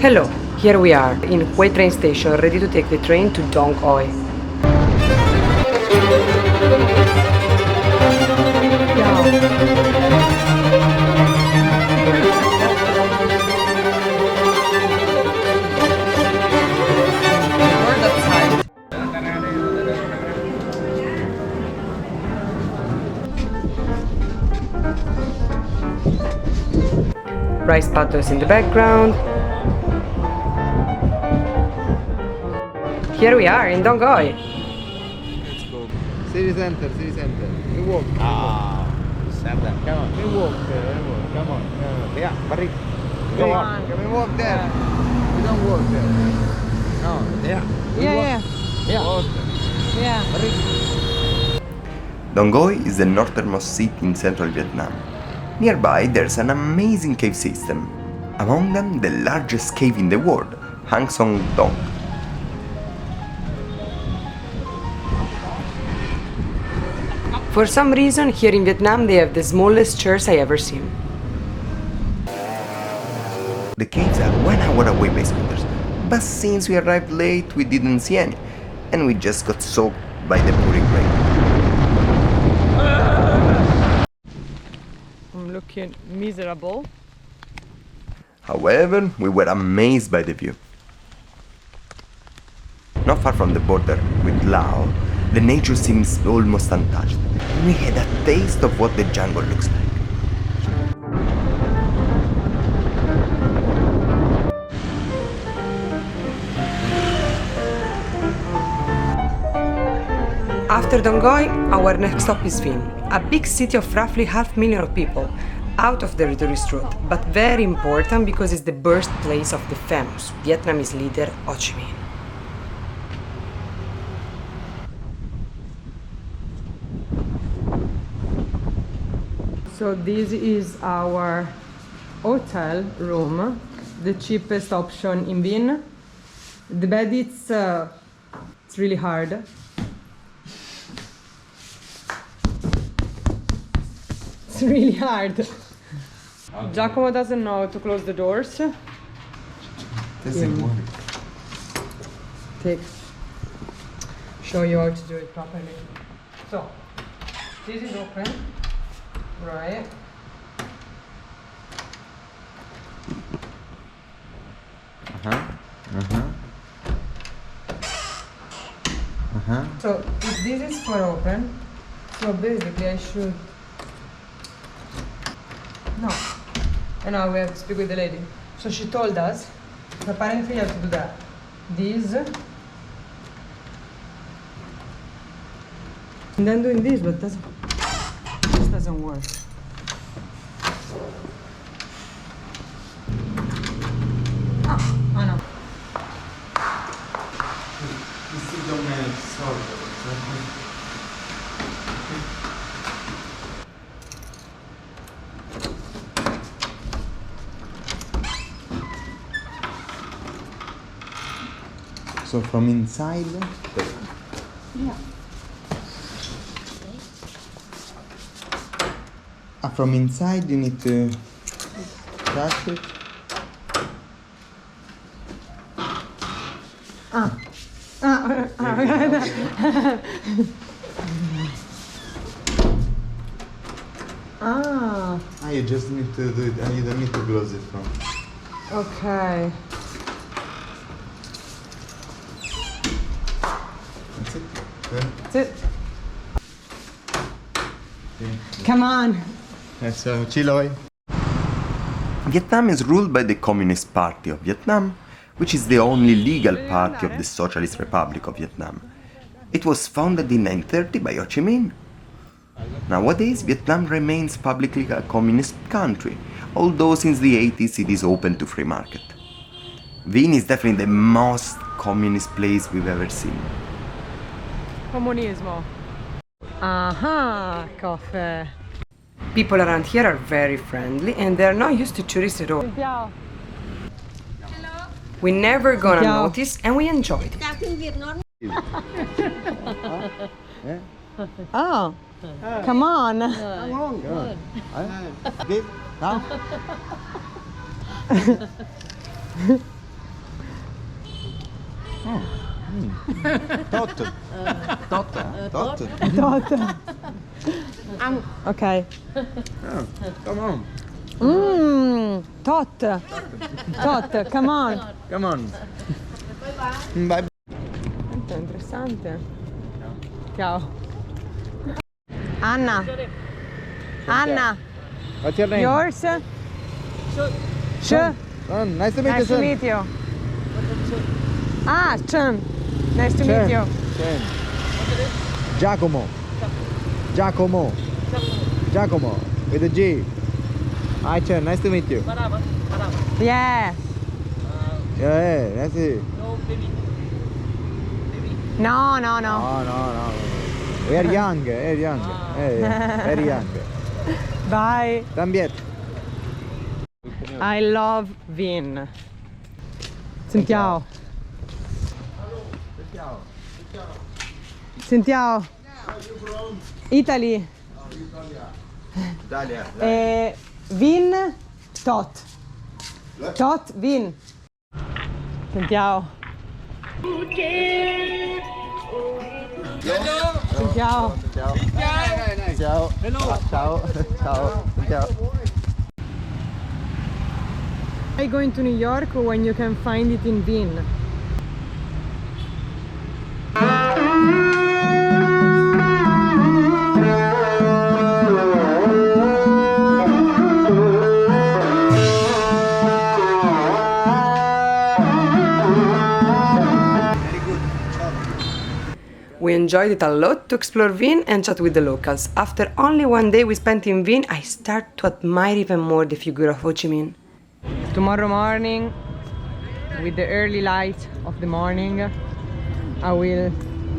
Hello, here we are in Hue train station, ready to take the train to Dong Hoi. Rice paddles in the background. Here we are in Dong Hoi. Let's go. City center, city center. We walk. Center. Come on. We walk there. We walk. Come on. Yeah, Barik. Come on. Can we walk there? We don't walk there. No, yeah. Yeah. Walk there. Yeah. Barik. Dong Hoi is the northernmost city in central Vietnam. Nearby there's an amazing cave system. Among them the largest cave in the world, Hang Son Dong. For some reason, here in Vietnam, they have the smallest chairs I ever seen. The caves are 1 hour away by scooters, but since we arrived late we didn't see any, and we just got soaked by the pouring rain. I'm looking miserable. However, we were amazed by the view. Not far from the border with Laos, the nature seems almost untouched. We had a taste of what the jungle looks like. After Dong Hoi, our next stop is Vinh, a big city of roughly 500,000 of people, out of the tourist route, but very important because it's the birthplace of the famous Vietnamese leader Ho Chi Minh. So this is our hotel room, the cheapest option in Vinh. The bed it's really hard. It's really hard. Giacomo doesn't know how to close the doors. Doesn't work. Show you how to do it properly. So, this is open, right? So, if this is for open, so basically I should... No. And now we have to speak with the lady. So she told us, apparently you have to do that. This. And then doing this, but this doesn't work. Oh no. You still don't manage to solve it. So from inside? Yeah. From inside you need to touch it. You just need to do it and you don't need to close it from. Okay. That's it. Good. That's it. Come on. So, Chiloy. Vietnam is ruled by the Communist Party of Vietnam, which is the only legal party of the Socialist Republic of Vietnam. It was founded in 1930 by Ho Chi Minh. Nowadays, Vietnam remains publicly a communist country, although since the 80s it is open to free market. Vinh is definitely the most communist place we've ever seen. Comunismo. Aha, coffee. People around here are very friendly and they're not used to tourists at all. We never gonna notice and we enjoyed it. Oh, come on. Good. Good. Now? Tot. Tot. Tot. Tot. Ok. Oh, come on. Tot. Tot, come on. Come on. Bye. È interessante. Ciao. Anna. Anna. What's your name? Yours? Sh. Son, nice to meet you, Nice to son. meet you. Ah, Chen. Nice to meet you. Chen. Giacomo. Giacomo. Giacomo. With a G. Hi, Chen. Nice to meet you. Yeah. Yeah, nice to meet you. No, no, no. No, no, no. We are young. Very young. Very young. Bye. También. I love Vin. Sentiamo. Sentiamo. Italy. Italia. Vin. Tot. Tot. Vin. Sentiamo. Sentiamo. Ciao. Ciao. Ciao. Ciao. Ciao. Why going to New York when you can find it in Vin? We enjoyed it a lot to explore Vinh and chat with the locals. After only one day we spent in Vinh, I start to admire even more the figure of Ho Chi Minh. Tomorrow morning, with the early light of the morning, I will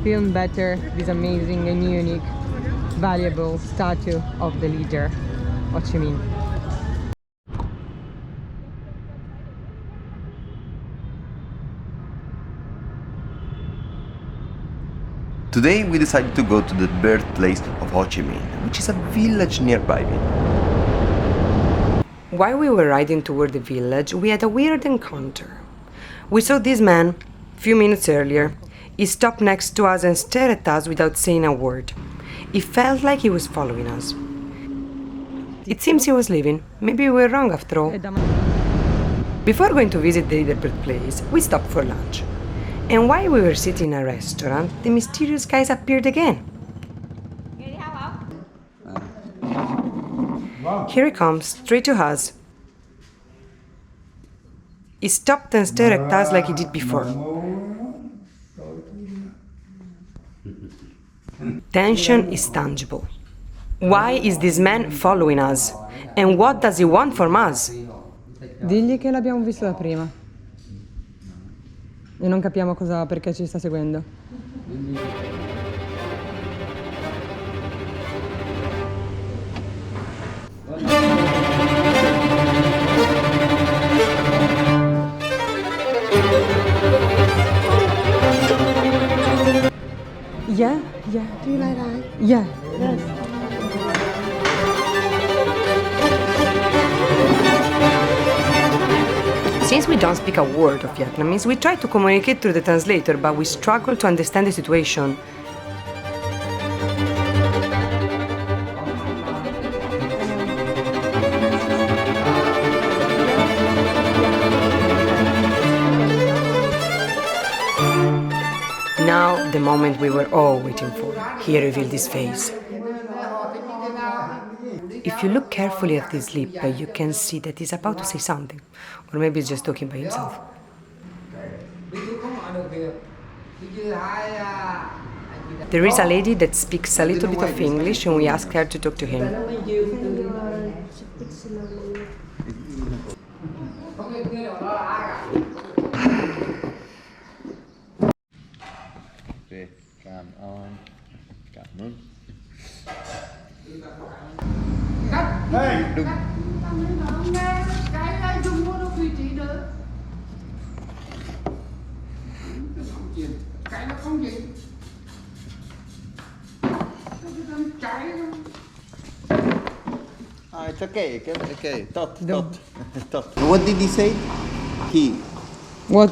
film better this amazing and unique, valuable statue of the leader, Ho Chi Minh. Today we decided to go to the birthplace of Ho Chi Minh, which is a village nearby Vinh. While we were riding toward the village, we had a weird encounter. We saw this man, few minutes earlier. He stopped next to us and stared at us without saying a word. It felt like he was following us. It seems he was leaving. Maybe we were wrong after all. Before going to visit the birthplace, we stopped for lunch. And while we were sitting in a restaurant, the mysterious guys appeared again. Here he comes, straight to us. He stopped and stared at us like he did before. Tension is tangible. Why is this man following us? And what does he want from us? Digli che l'abbiamo visto da prima. E non capiamo perché ci sta seguendo. Yeah, yeah. Do you like that? Yeah. Yes. Since we don't speak a word of Vietnamese, we try to communicate through the translator, but we struggle to understand the situation. Now, the moment we were all waiting for. He revealed his face. If you look carefully at his lip, you can see that he's about to say something. Or maybe he's just talking by himself. There is a lady that speaks a little bit of English and we asked her to talk to him. Come on. Come on. Hey! Đừng. Cái Trung Quốc nó quy trị được. Cái nó không gì. Cái It's okay. Okay. Tot. Tot. Tot. What did he say? He. What?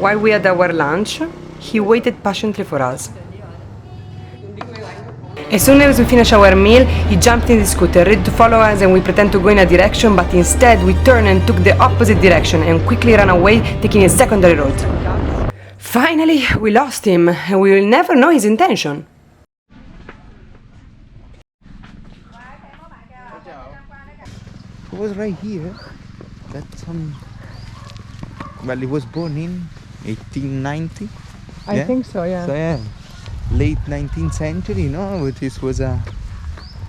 While we had our lunch, he waited patiently for us. As soon as we finished our meal, he jumped in the scooter, ready to follow us, and we pretended to go in a direction, but instead we turned and took the opposite direction and quickly ran away, taking a secondary road. Finally, we lost him, and we will never know his intention. It was right here. That's well, he was born in 1890. I think so, yeah. So yeah, late 19th century, you know. This was a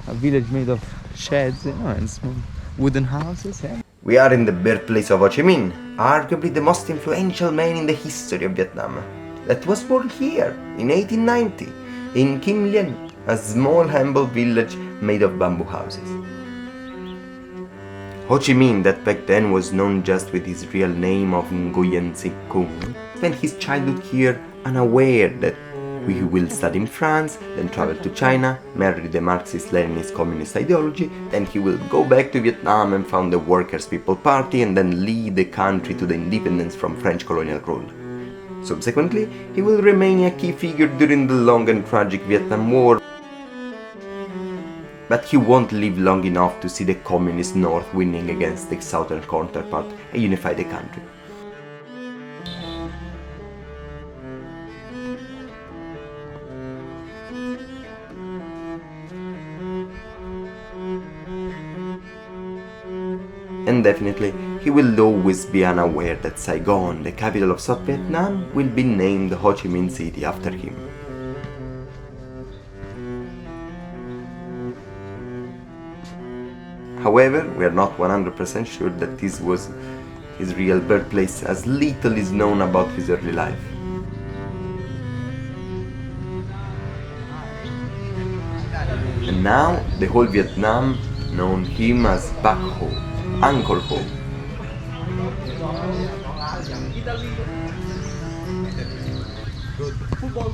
village made of sheds, you know, and small wooden houses. Yeah. We are in the birthplace of Ho Chi Minh, arguably the most influential man in the history of Vietnam, that was born here in 1890 in Kim Lien, a small humble village made of bamboo houses. Ho Chi Minh, that back then was known just with his real name of Nguyen Sik Kung, spent his childhood here unaware that he will study in France, then travel to China, marry the Marxist-Leninist communist ideology, then he will go back to Vietnam and found the Workers' People Party and then lead the country to the independence from French colonial rule. Subsequently, he will remain a key figure during the long and tragic Vietnam War, but he won't live long enough to see the communist North winning against the southern counterpart and unify the country. And definitely, he will always be unaware that Saigon, the capital of South Vietnam, will be named Ho Chi Minh City after him. However, we are not 100% sure that this was his real birthplace, as little is known about his early life. And now, the whole Vietnam known him as Bac Ho, Uncle Ho. Football.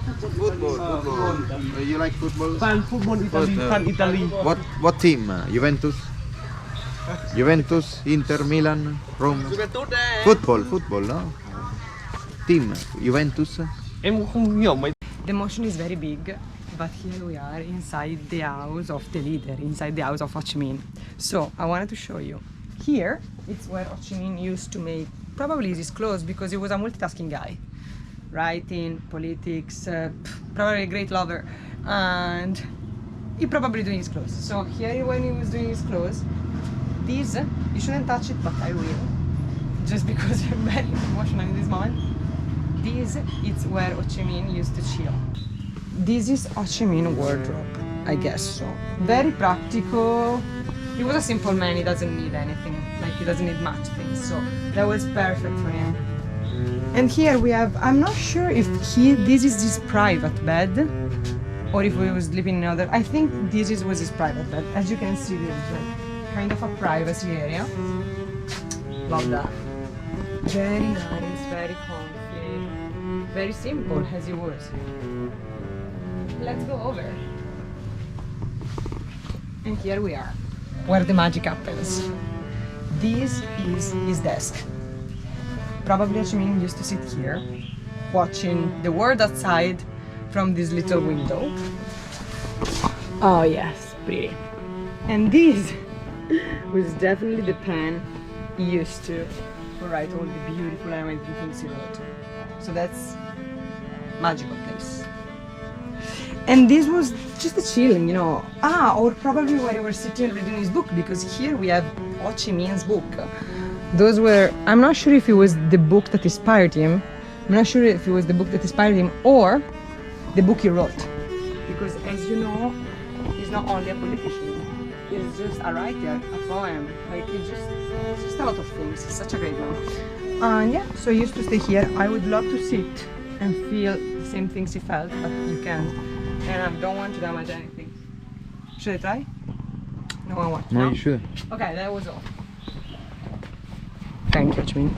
You like football? Fan football Italy, fan Italy. What team? Juventus? Juventus, Inter, Milan, Rome. Football, no? Team, Juventus. Em không hiểu mấy. The motion is very big, but here we are inside the house of the leader, inside the house of Ho Chi Minh. So I wanted to show you. Here, it's where Ho Chi Minh used to make probably his clothes because he was a multitasking guy. Writing, politics, probably a great lover, and he probably doing his clothes. So here when he was doing his clothes, these, you shouldn't touch it, but I will, just because I'm very emotional in this moment. This is where Ho Chi Minh used to chill. This is Ho Chi Minh wardrobe, I guess so. Very practical. He was a simple man, he doesn't need anything, like he doesn't need much things, so that was perfect for him. And here we have, I'm not sure if this is his private bed, or if he was sleeping in another. I think was his private bed. As you can see, there's like kind of a privacy area. Love that. Very nice, very comfy, very simple as he was. Let's go over. And here we are, where the magic happens. This is his desk. Probably Ho Chi Minh used to sit here, watching the world outside from this little window. Oh yes, pretty. And this was definitely the pen he used to write all the beautiful and amazing things he wrote. So that's magical place. And this was just a chilling, you know. Or probably where he was sitting reading his book, because here we have Ho Chi Minh's book. Those were, I'm not sure if it was the book that inspired him. I'm not sure if it was the book that inspired him or the book he wrote. Because as you know, he's not only a politician, he's just a writer, a poem. Like it's just a lot of things. He's such a great man. And yeah, so he used to stay here. I would love to sit and feel the same things he felt, but you can't. And I don't want to damage anything. Should I try? No, I want. No, you should. Okay, that was all. Thank you, Ho Chi Minh.